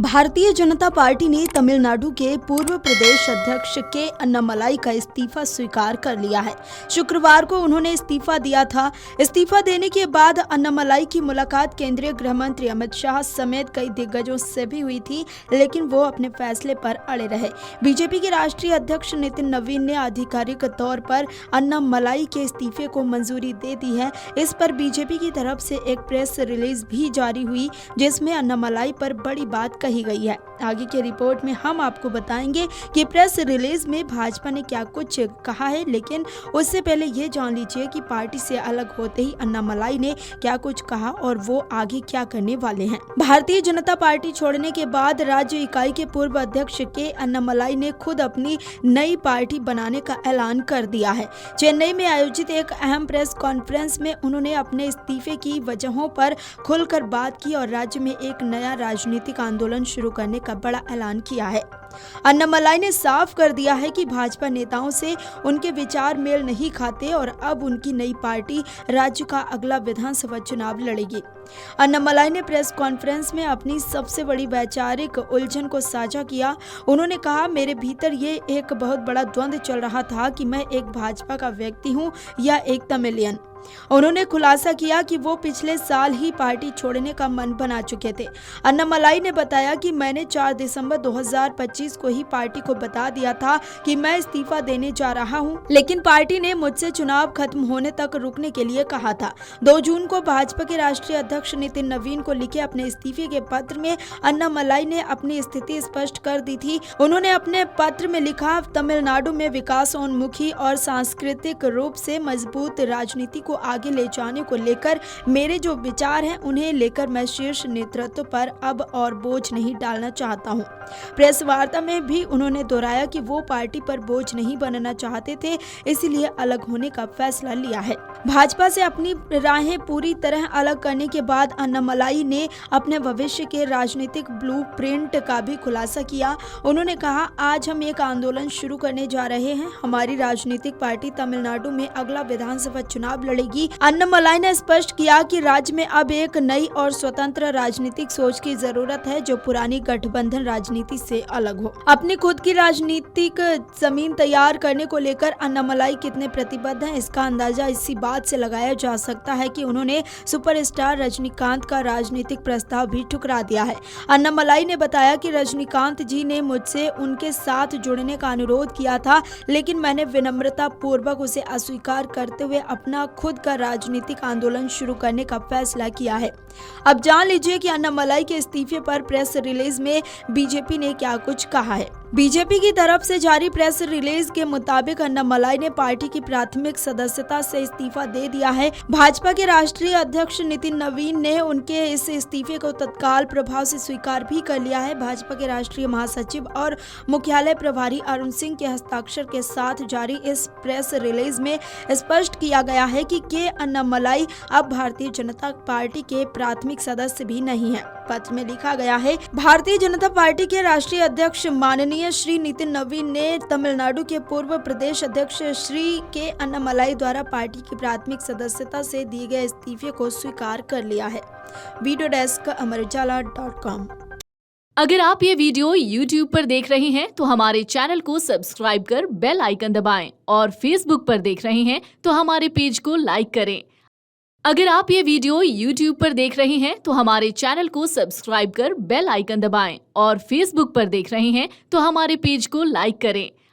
Bharatiya Janata party ने तमिलनाडु के पूर्व प्रदेश अध्यक्ष के अन्नामलाई का इस्तीफा स्वीकार कर लिया है। शुक्रवार को उन्होंने इस्तीफा दिया था। इस्तीफा देने के बाद अन्नामलाई की मुलाकात केंद्रीय गृह मंत्री अमित शाह समेत कई दिग्गजों से भी हुई थी, लेकिन वो अपने फैसले पर अड़े रहे। बीजेपी के राष्ट्रीय अध्यक्ष नितिन नवीन ने आधिकारिक तौर पर अन्नामलाई के इस्तीफे को मंजूरी दे दी है। इस पर बीजेपी की तरफ से एक प्रेस रिलीज भी जारी हुई, जिसमें अन्नामलाई पर बड़ी बात कही गई है। आगे की रिपोर्ट में हम आपको बताएंगे कि प्रेस रिलीज में भाजपा ने क्या कुछ कहा है, लेकिन उससे पहले ये जान लीजिए कि पार्टी से अलग होते ही अन्नामलाई ने क्या कुछ कहा और वो आगे क्या करने वाले हैं। भारतीय जनता पार्टी छोड़ने के बाद राज्य इकाई के पूर्व अध्यक्ष के अन्नामलाई ने खुद अपनी नई पार्टी बनाने का ऐलान कर दिया है। चेन्नई में आयोजित एक अहम प्रेस कॉन्फ्रेंस में उन्होंने अपने इस्तीफे की वजहों पर खुलकर बात की और राज्य में एक नया राजनीतिक आंदोलन शुरू करने का बड़ा ऐलान किया है। अन्नामलाई ने साफ कर दिया है कि भाजपा नेताओं से उनके विचार मेल नहीं खाते और अब उनकी नई पार्टी राज्य का अगला विधानसभा चुनाव लड़ेगी। अन्नामलाई ने प्रेस कॉन्फ्रेंस में अपनी सबसे बड़ी वैचारिक उलझन को साझा किया। उन्होंने कहा, मेरे भीतर ये एक बहुत बड़ा द्वंद्व चल रहा था कि मैं एक भाजपा का व्यक्ति हूँ या एक तमिलियन। उन्होंने खुलासा किया कि वो पिछले साल ही पार्टी छोड़ने का मन बना चुके थे। अन्नामलाई ने बताया कि मैंने 4 दिसंबर 2025 को ही पार्टी को बता दिया था कि मैं इस्तीफा देने जा रहा हूं, लेकिन पार्टी ने मुझसे चुनाव खत्म होने तक रुकने के लिए कहा था। 2 जून को भाजपा के राष्ट्रीय अध्यक्ष नितिन नवीन को लिखे अपने इस्तीफे के पत्र में अन्नामलाई ने अपनी स्थिति स्पष्ट कर दी थी। उन्होंने अपने पत्र में लिखा, तमिलनाडु में विकासोन्मुखी और सांस्कृतिक रूप से मजबूत राजनीति आगे ले जाने को लेकर मेरे जो विचार हैं, उन्हें लेकर मैं शीर्ष नेतृत्व पर अब और बोझ नहीं डालना चाहता हूं। प्रेस वार्ता में भी उन्होंने दोहराया कि वो पार्टी पर बोझ नहीं बनना चाहते थे, इसलिए अलग होने का फैसला लिया है। भाजपा से अपनी राहें पूरी तरह अलग करने के बाद अन्नामलाई ने अपने भविष्य के राजनीतिक ब्लूप्रिंट का भी खुलासा किया। उन्होंने कहा, आज हम एक आंदोलन शुरू करने जा रहे हैं। हमारी राजनीतिक पार्टी तमिलनाडु में अगला विधानसभा चुनाव लड़ेगी। अन्नामलाई ने स्पष्ट किया कि राज्य में अब एक नई और स्वतंत्र राजनीतिक सोच की जरूरत है, जो पुरानी गठबंधन राजनीति से अलग हो। अपनी खुद की राजनीतिक जमीन तैयार करने को लेकर अन्नामलाई कितने प्रतिबद्ध हैं, इसका अंदाजा इसी बात से लगाया जा सकता है कि उन्होंने सुपरस्टार रजनीकांत का राजनीतिक प्रस्ताव भी ठुकरा दिया है। अन्नामलाई ने बताया कि रजनीकांत जी ने मुझसे उनके साथ जुड़ने का अनुरोध किया था, लेकिन मैंने विनम्रता पूर्वक उसे अस्वीकार करते हुए अपना खुद का राजनीतिक आंदोलन शुरू करने का फैसला किया है। अब जान लीजिए कि अन्नामलाई के इस्तीफे पर प्रेस रिलीज में बीजेपी ने क्या कुछ कहा है। बीजेपी की तरफ से जारी प्रेस रिलीज के मुताबिक अन्नामलाई ने पार्टी की प्राथमिक सदस्यता से इस्तीफा दे दिया है। भाजपा के राष्ट्रीय अध्यक्ष नितिन नवीन ने उनके इस इस्तीफे को तत्काल प्रभाव से स्वीकार भी कर लिया है। भाजपा के राष्ट्रीय महासचिव और मुख्यालय प्रभारी अरुण सिंह के हस्ताक्षर के साथ जारी इस प्रेस रिलीज में स्पष्ट किया गया है कि के अन्नामलाई अब भारतीय जनता पार्टी के प्राथमिक सदस्य भी नहीं है। पत्र में लिखा गया है, भारतीय जनता पार्टी के राष्ट्रीय अध्यक्ष माननीय श्री नितिन नवीन ने तमिलनाडु के पूर्व प्रदेश अध्यक्ष श्री के अन्नामलाई द्वारा पार्टी की प्राथमिक सदस्यता से दिए गए इस्तीफे को स्वीकार कर लिया है। Video desk amarujala.com। अगर आप ये वीडियो YouTube पर देख रहे हैं तो हमारे चैनल को सब्सक्राइब कर बेल आइकन दबाएं और Facebook पर देख रहे हैं तो हमारे पेज को लाइक करें। अगर आप ये वीडियो YouTube पर देख रहे हैं तो हमारे चैनल को सब्सक्राइब कर बेल आइकन दबाएं और Facebook पर देख रहे हैं तो हमारे पेज को लाइक करें।